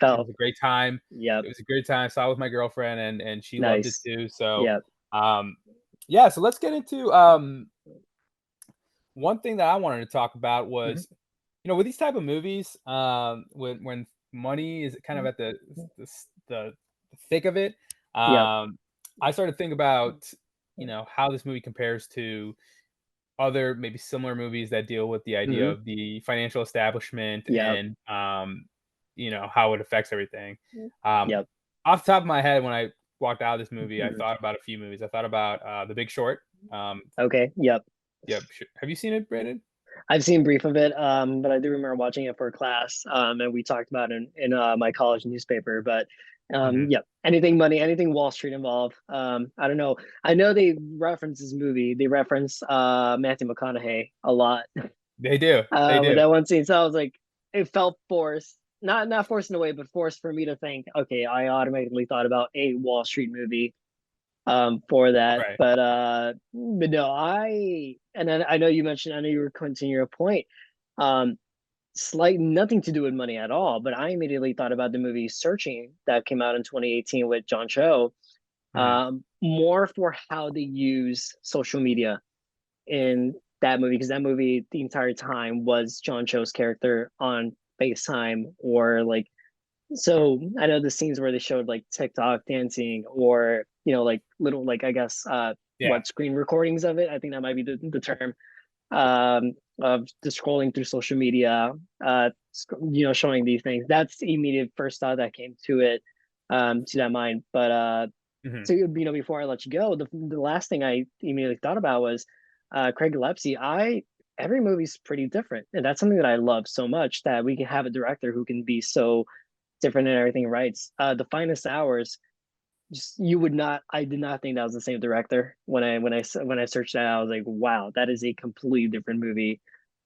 felt. was a great time. Yep. It was a great time. Saw it with my girlfriend, and she loved it Nice. too. So, Yep. um, yeah. So let's get into one thing that I wanted to talk about Hmm. was, with these type of movies, when money is kind of at the thick of it, Yep. I started to think about, how this movie compares to other maybe similar movies that deal with the idea Hmm. of the financial establishment Yep. and, how it affects everything. Um, Yep. Off the top of my head, when I walked out of this movie, I Mhm. thought about a few movies. I thought about The Big Short. Okay. Yep. Yep. Have you seen it, Brandon? I've seen brief of it, but I do remember watching it for a class, and we talked about it in my college newspaper. But Mhm. yep, anything money, anything Wall Street involved. I don't know. I know they reference this movie. They reference Matthew McConaughey a lot They do. They with do. that one scene. So I was like, it felt forced, not forced in a way, but forced for me to think. Okay, I automatically thought about a Wall Street movie for that. Right. But no, and then I know you mentioned, I know you were continuing your point. Um slight nothing to do with money at all, but I immediately thought about the movie Searching that came out in 2018 with John Cho. Mhm. More for how they use social media in that movie, because that movie the entire time was John Cho's character on FaceTime, or like, so I know the scenes where they showed like TikTok dancing, or like little, like, I guess Yeah. what, screen recordings of it. I think that might be the term, of just scrolling through social media, showing these things. That's the immediate first thought that came to it, to that mind. But Mhm. so before I let you go, the last thing I immediately thought about was Craig Gillespie. I Every movie's pretty different, and that's something that I love so much, that we can have a director who can be so different in everything he writes. The Finest Hours, just, you would not, I did not think that was the same director. When I searched that, I was like, wow, that is a completely different movie.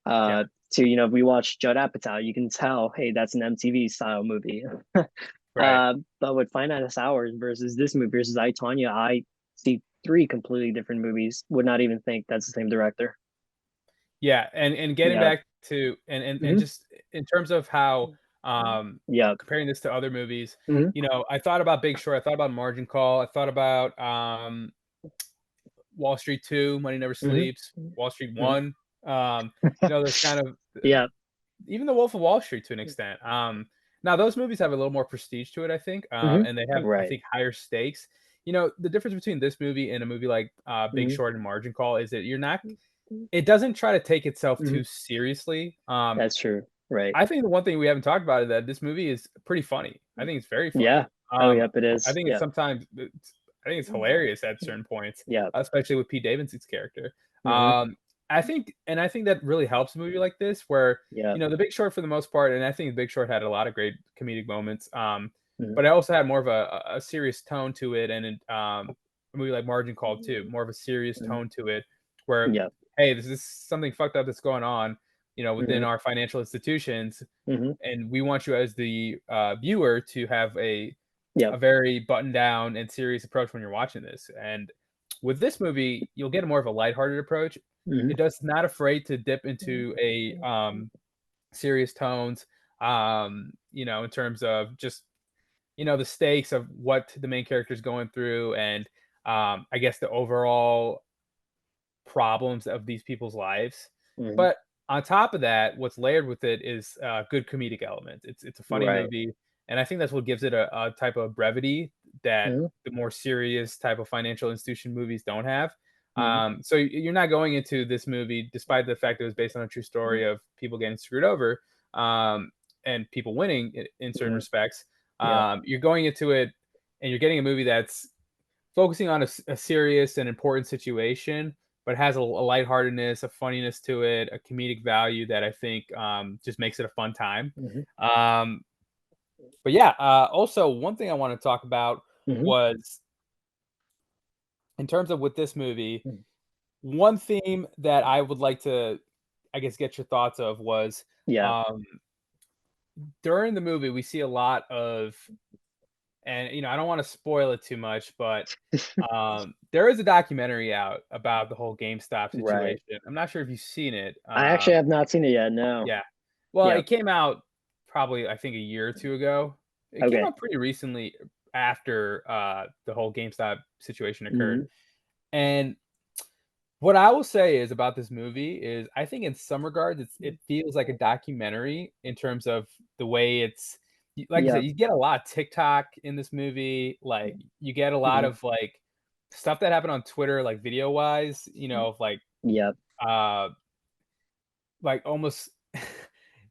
Yeah. To if we watch Judd Apatow, you can tell, hey, that's an MTV style movie. Right. But with Finance Hours versus this movie versus I, Tonya, I see three completely different movies. Would not even think that's the same director. Yeah, and getting Yeah. back to and Hmm. just in terms of how, Yeah. comparing this to other movies, Hmm. I thought about Big Short, I thought about Margin Call, I thought about, Wall Street 2, Money Never Hmm. Sleeps, Wall Street Hmm. 1, those kind of, Yeah. even The Wolf of Wall Street to an extent. Now those movies have a little more prestige to it, I think, Hmm. and they have, I Right. think, higher stakes. The difference between this movie and a movie like, Big Hmm. Short and Margin Call is that it doesn't try to take itself Hmm. too seriously. That's true. Right. I think the one thing we haven't talked about is that this movie is pretty funny. I think it's very Yeah. funny. Oh, yep, it is. Yep. I think it's hilarious at certain points, Yeah. especially with Pete Davidson's character. Hmm. I think that really helps a movie like this where, Yeah. The Big Short for the most part, and I think The Big Short had a lot of great comedic moments. Hmm. But it also had more of a serious tone to it, and a movie like Margin Call too, more of a serious Hmm. tone to it, where, Yeah. hey, this is something fucked up that's going on, within Hmm. our financial institutions, Hmm. and we want you as the viewer to have Yep. a very buttoned down and serious approach when you're watching this. And with this movie, you'll get a more of a lighthearted approach. Hmm. It does not afraid to dip into a serious tones, in terms of just, the stakes of what the main character is going through, and I guess the overall problems of these people's lives. Hmm. But on top of that, what's layered with it is good comedic elements. It's a funny Right. movie, and I think that's what gives it a type of brevity that Mhm, the more serious type of financial institution movies don't have. mhm, So you're not going into this movie, despite the fact that it was based on a true story of people getting screwed over, um, and people winning in certain mhm. respects. Yep. You're going into it, and you're getting a movie that's focusing on a serious and important situation, but has a lightheartedness, a funniness to it, a comedic value that I think just makes it a fun time. Mhm, Um, but yeah, also one thing I want to talk about mhm, was in terms of with this movie, mhm. one theme that I would like to, I guess, get your thoughts of was Yeah. um, during the movie we see a lot of, and I don't want to spoil it too much, but there is a documentary out about the whole GameStop Right. situation. I'm not sure if you've seen it. I actually have not seen it yet, no. Yeah. Well, Yep. it came out probably I think a year or two ago. It came Okay. out pretty recently after the whole GameStop situation occurred. Mhm, And what I will say is about this movie is I think in some regards it feels like a documentary in terms of the way like I said, yep, you get a lot of TikTok in this movie, like, you get a lot mhm, of, like, stuff that happened on Twitter, like, video-wise, of, yep. uh, like, almost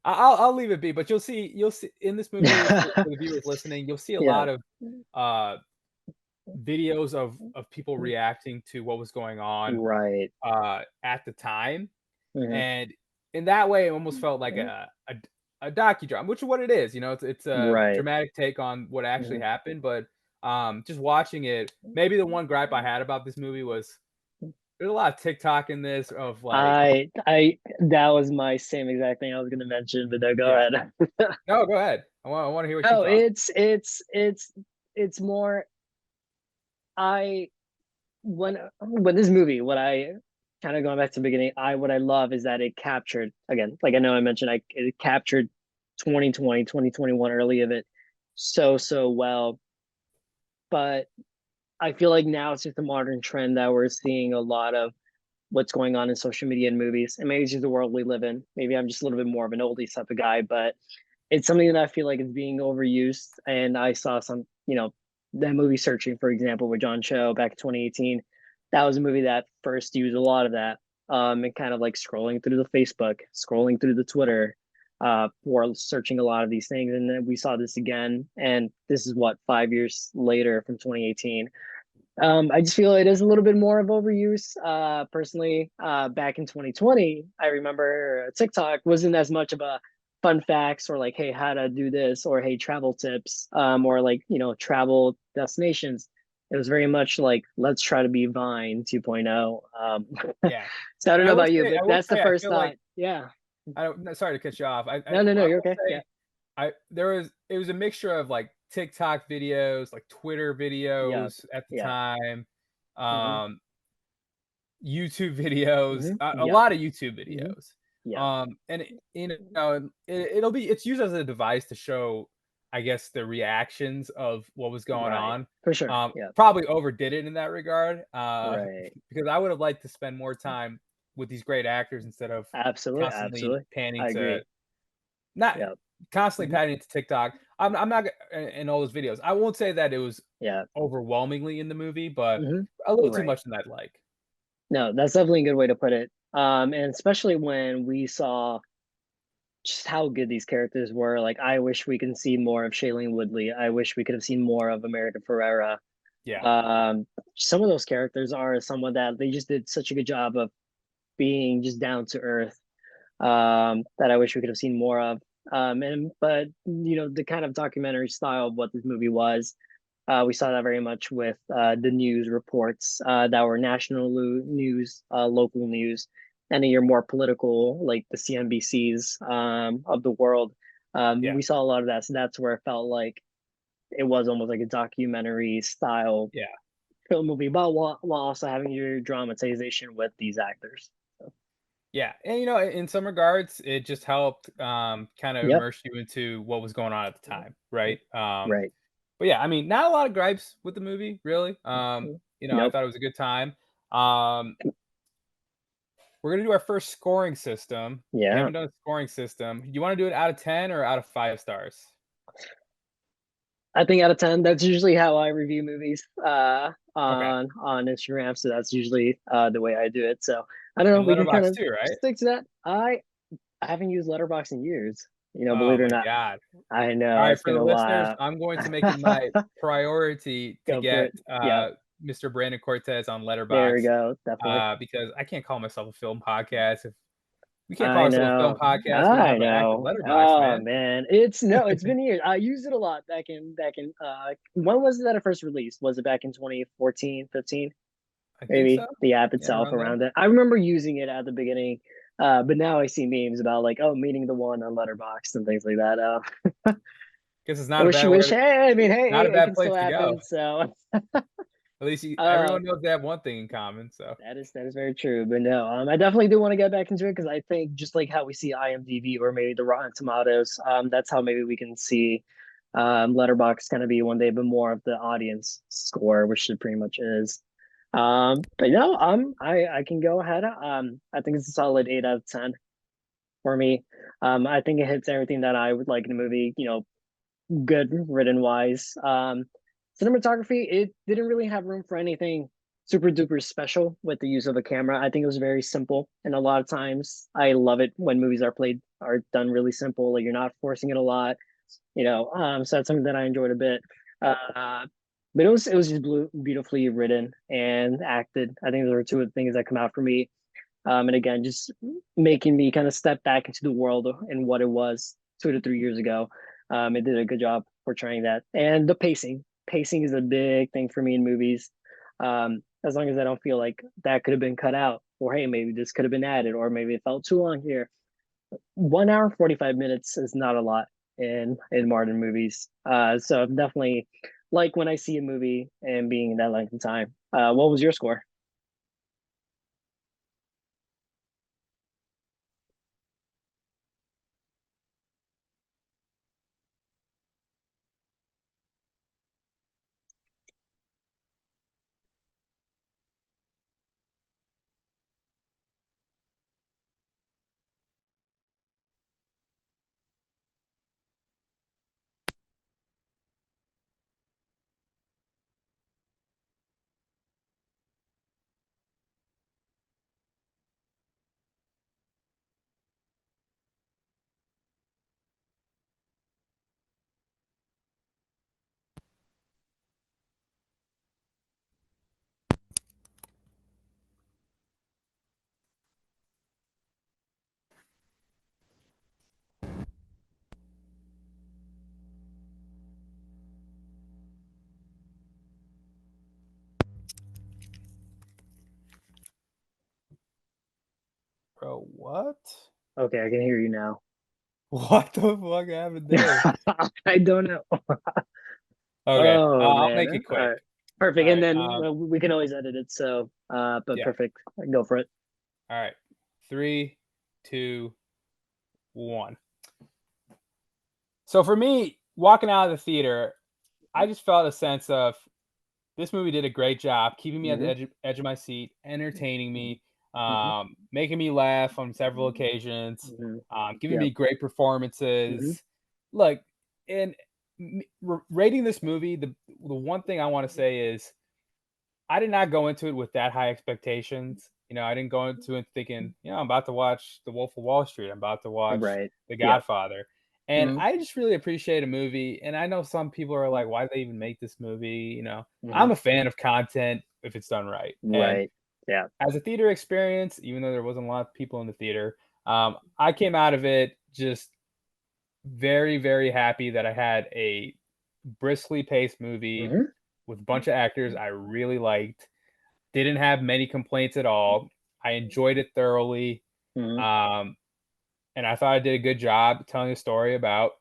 I'll leave it be, but you'll see in this movie for the viewers listening, you'll see a Yeah, lot of, uh, videos of people reacting to what was going on, right. at the time. Mhm, And in that way, it almost felt like a docudrama, which is what it is. It's a right. dramatic take on what actually Mhm. happened. But just watching it, maybe the one gripe I had about this movie was there's a lot of TikTok in this of like, I that was my same exact thing I was gonna mention, but no, go yeah. ahead. No, go ahead. I want to hear what you No, thought. it's more I when this movie, what I kinda going back to the beginning, what I love is that it captured again, like I know I mentioned, it captured 2020, 2021 early of it so well, but I feel like now it's just a modern trend that we're seeing a lot of what's going on in social media and movies, and maybe it's just the world we live in. Maybe I'm just a little bit more of an oldies type of guy, but it's something that I feel like is being overused. And I saw that movie Searching, for example, with John Cho back in 2018. That was a movie that first used a lot of that, and kind of like scrolling through the Facebook, scrolling through the Twitter, or searching a lot of these things. And then we saw this again, and this is what 5 years later from 2018. I just feel it is a little bit more of overuse. Personally, back in 2020, I remember TikTok wasn't as much of a fun facts or like, hey, how to do this, or hey, travel tips, or like, travel destinations. It was very much like, let's try to be Vine 2.0. Yeah. So I don't And know about you, but I will that's the say, I first feel like thght. Yeah. I don't. No, sorry to cut you off. No, no, no, I you're will okay. Yeah. say it was a mixture of like TikTok videos, like Twitter Yeah. videos at the Yeah. time, Hmm. um, YouTube videos, Hmm. a Yep. lot of YouTube Hmm. videos. Yep. And it's used as a device to show, I guess, the reactions of what was going Right. on. For sure. Yep. Probably overdid it in that regard, Right. because I would have liked to spend more time with these great actors instead of Absolutely. constantly Absolutely. panning I to agree. not Yep. constantly Mhm. panning to TikTok. I'm not in all those videos. I won't say that it was Yeah. overwhelmingly in the movie, but Mhm. a little too Right. much than I'd like. No, that's definitely a good way to put it. And especially when we saw just how good these characters were. Like, I wish we could see more of Shailene Woodley. I wish we could have seen more of America Ferrera. Yeah, Um, some of those characters are someone that they just did such a good job of being just down to earth. That I wish we could have seen more of. And but the kind of documentary style of what this movie was. We saw that very much with the news reports that were national news, local news, and then your more political, like the CNBCs of the world. yeah, We saw a lot of that. So that's where it felt like it was almost like a documentary style yeah. film movie, but while also having your dramatization with these actors. So, Yeah, and in some regards, it just helped kind of yep. immerse you into what was going on at the time, right? Right. But yeah, I mean, not a lot of gripes with the movie, really. I Nope. thought it was a good time. Um, we're gonna do our first scoring system. We Yeah. haven't done a scoring system. You want to do it out of 10 or out of 5 stars? I think out of 10. That's usually how I review movies Okay. on Instagram. So that's usually the way I do it. So I don't know. And We can kind Letterbox of too, right? stick to that. I haven't used Letterbox in years. Oh Believe it or my not. god. I All know right, it's for been the a listeners, while. I'm going to make it my priority to Go for get it. Yep. Mr. Brandon Cortez on There we Letterbox go. Definitely. because I can't call myself a film podcast if we can't call I ourselves a film know. podcast. We don't I have an active know. Letterbox, Oh man. man. It's no, it's been years. I used it a lot back in when was it that it first released? Was it back in 2014, 15? I think so. Maybe the app Yeah, itself around there. around it. I remember using it at the beginning. But now I see memes about like, oh, meeting the one on Letterboxd and things like that. Guess it's I not a wish bad you way. wish. Hey, I mean, Not a hey, it bad can place still to go. happen. So At least uh everyone knows they have one thing in common. So that is very true. But no, I definitely do want to get back into it because I think just like how we see IMDb or maybe the Rotten Tomatoes, that's how maybe we can see Letterboxd kind of be one day, but more of the audience score, which it pretty much is. But no, I can go ahead. I think it's a solid 8 out of 10 for me. I think it hits everything that I would like in a movie. Good written wise. Cinematography, it didn't really have room for anything super duper special with the use of a camera. I think it was very simple, and a lot of times I love it when movies are done really simple. Like you're not forcing it a lot. So that's something that I enjoyed a bit. But it was just beautifully written and acted. I think those are two of the things that come out for me. And again, just making me kind of step back into the world and what it was 2 to 3 years ago. It did a good job portraying that. And the pacing is a big thing for me in movies. As long as I don't feel like that could have been cut out, or hey, maybe this could have been added, or maybe it felt too long here. 1 hour 45 minutes is not a lot in modern movies. So definitely like when I see a movie and being that length of time. What was your score? bro, what? Okay, I can hear you now. What the fuck happened there? I don't know. Okay, Oh I'll man. make it All quick. right. Perfect. All And right. then we can always edit it. So, but Yeah. perfect. Go for it. All right. Three, two, one. So for me, walking out of the theater, I just felt a sense of this movie did a great job keeping me at the Hmm. edge of my seat, entertaining me, Hmm. making me laugh on several occasions, Hmm. giving Yep. me great Hmm. performances. Look, and rating this movie, the one thing I want to say is I did not go into it with that high expectations. I didn't go into it thinking, I'm about to watch The Wolf of Wall Street. I'm about to watch Right. The Yep. Godfather. And Hmm. I just really appreciate a movie. And I know some people are like, why did they even make this movie? Hmm. I'm a fan of content if it's done right. And Right. Yeah. as a theater experience, even though there wasn't a lot of people in the theater, I came out of it just very, very happy that I had a briskly paced movie Hmm. with a bunch of actors I really liked. Didn't have many complaints at all. I enjoyed it thoroughly. Hmm. Um, and I thought I did a good job telling a story about,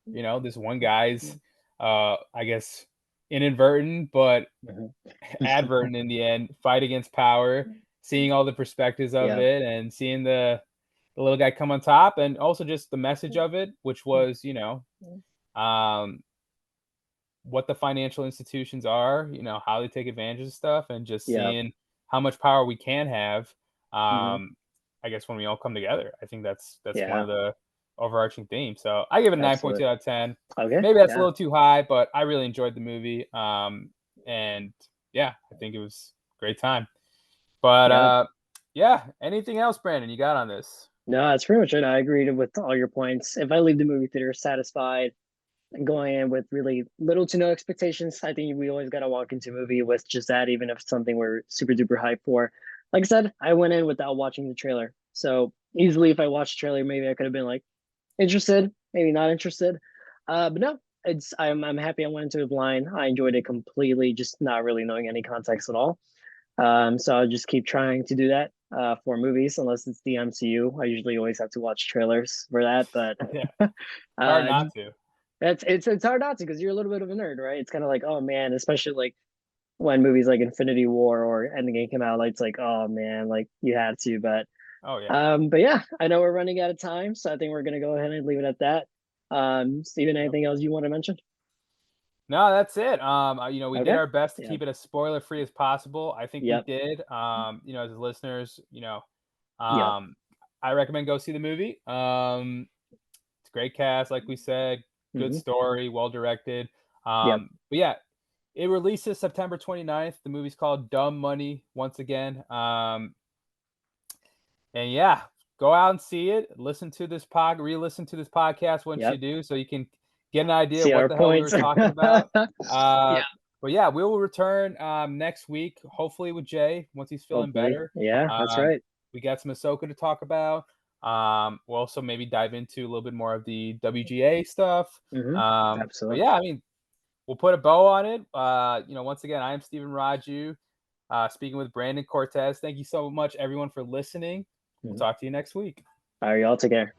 this one guy's, I guess, inadvertent, but Hmm. advertent in the end, fight against power, seeing all the perspectives of Yep. it and seeing the little guy come on top and also just the message of it, which was, um, what the financial institutions are, how they take advantage of stuff, and just Yep. seeing how much power we can have. Hmm. I guess when we all come together, I think that's one Yeah. of the overarching theme. So I give it a 9.2 Absolutely. out of 10. Okay. Maybe that's a Yeah. little too high, but I really enjoyed the movie. And yeah, I think it was a great time. But Yeah. yeah, anything else, Brandon, you got on this? No, that's pretty much it. I agreed with all your points. If I leave the movie theater satisfied and going in with really little to no expectations, I think we always got to walk into a movie with just that, even if it's something we're super duper hyped for. Like I said, I went in without watching the trailer. So easily, if I watched the trailer, maybe I could have been like interested, maybe not interested. But no, I'm happy I went into it blind. I enjoyed it completely, just not really knowing any context at all. So I'll just keep trying to do that for movies, unless it's the MCU. I usually always have to watch trailers for that, but Yeah, hard uh, not to. it's hard not to because you're a little bit of a nerd, right? It's kind of like, oh man, especially like when movies like Infinity War or Endgame came out, like it's like, oh man, like you had to. Oh yeah. But yeah, I know we're running out of time, so I think we're gonna go ahead and leave it at that. Steven, Yep. anything else you want to mention? No, that's it. We did Okay. our best to Yeah. keep it as spoiler free as possible. I think we Yep. did. As listeners, Yep. um, I recommend go see the movie. It's a great cast, like we said, good Hmm. story, well directed. Yep. But yeah, it releases September 29th. The movie's called Dumb Money once again. And yeah, go out and see it. Re-listen to this podcast once you Yep. do, so you can get an idea See what our the hell we were points. talking about. Yeah. But yeah, we will return next week, hopefully with Jay once he's feeling Hopefully. better. Yeah, that's Um, right. we got some Ahsoka to talk about. We'll also maybe dive into a little bit more of the WGA stuff. Hmm. But Absolutely. yeah, I mean, we'll put a bow on it. Once again, I am Stephen Raju, speaking with Brandon Cortez. Thank you so much, everyone, for listening. We'll Hmm. talk to you next week. All right, y'all take care.